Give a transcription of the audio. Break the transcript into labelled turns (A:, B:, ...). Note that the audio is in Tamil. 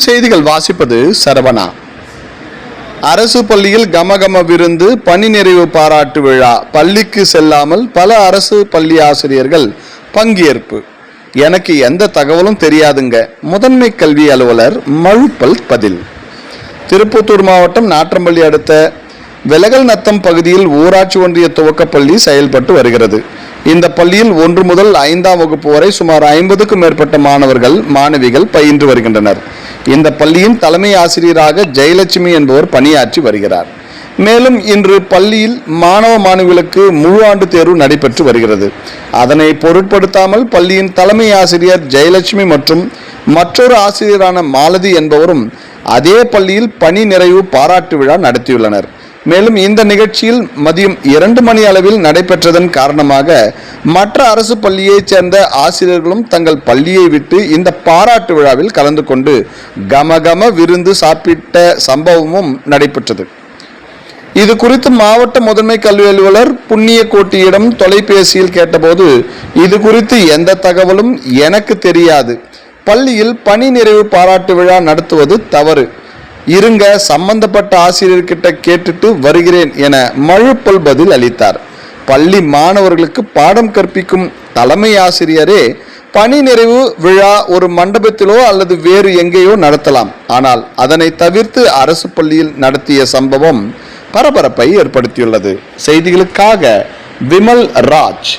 A: செய்திகள் வாசிப்பது சரவணா. அரசு பள்ளியில் கமகம விருந்து, பணி நிறைவு பாராட்டு விழா. பள்ளிக்கு செல்லாமல் பல அரசு பள்ளி ஆசிரியர்கள் பங்கேற்பு. எனக்கு எந்த தகவலும் தெரியாதுங்க. முதன்மை கல்வி அலுவலர் மழுப்பல் பதில். திருப்பத்தூர் மாவட்டம் நாற்றம்பள்ளி அடுத்த விலகல் நத்தம் பகுதியில் ஊராட்சி ஒன்றிய துவக்கப்பள்ளி செயல்பட்டு வருகிறது. இந்த பள்ளியில் 1 முதல் 5ஆம் வகுப்பு வரை சுமார் 50க்கும் மேற்பட்ட மாணவர்கள் மாணவிகள் பயின்று வருகின்றனர். இந்த பள்ளியின் தலைமை ஆசிரியராக ஜெயலட்சுமி என்பவர் பணியாற்றி வருகிறார். மேலும் இன்று பள்ளியில் மாணவ மாணவிகளுக்கு முழு ஆண்டு தேர்வு நடைபெற்று வருகிறது. அதனை பொருட்படுத்தாமல் பள்ளியின் தலைமை ஆசிரியர் ஜெயலட்சுமி மற்றும் மற்றொரு ஆசிரியரான மாலதி என்பவரும் அதே பள்ளியில் பணி நிறைவு பாராட்டு விழா நடத்தியுள்ளனர். மேலும் இந்த நிகழ்ச்சியில் மதியம் 2 மணி அளவில் நடைபெற்றதன் காரணமாக மற்ற அரசு பள்ளியைச் சேர்ந்த ஆசிரியர்களும் தங்கள் பள்ளியை விட்டு இந்த பாராட்டு விழாவில் கலந்து கொண்டு கமகம விருந்து சாப்பிட்ட சம்பவமும் நடைபெற்றது. இது குறித்து மாவட்ட முதன்மை கல்வி அலுவலர் புண்ணியக்கோட்டியிடம் தொலைபேசியில் கேட்டபோது, இது குறித்து எந்த தகவலும் எனக்கு தெரியாது. பள்ளியில் பணி நிறைவு பாராட்டு விழா நடத்துவது தவறு. இருங்க, சம்பந்தப்பட்ட ஆசிரியர்கிட்ட கேட்டுட்டு வருகிறேன் என மழுப்பல் பதில் அளித்தார். பள்ளி மாணவர்களுக்கு பாடம் கற்பிக்கும் தலைமை ஆசிரியரே பணி நிறைவு விழா ஒரு மண்டபத்திலோ அல்லது வேறு எங்கேயோ நடத்தலாம். ஆனால் அதனை தவிர்த்து அரசு பள்ளியில் நடத்திய சம்பவம் பரபரப்பை ஏற்படுத்தியுள்ளது. செய்திகளுக்காக விமல் ராஜ்.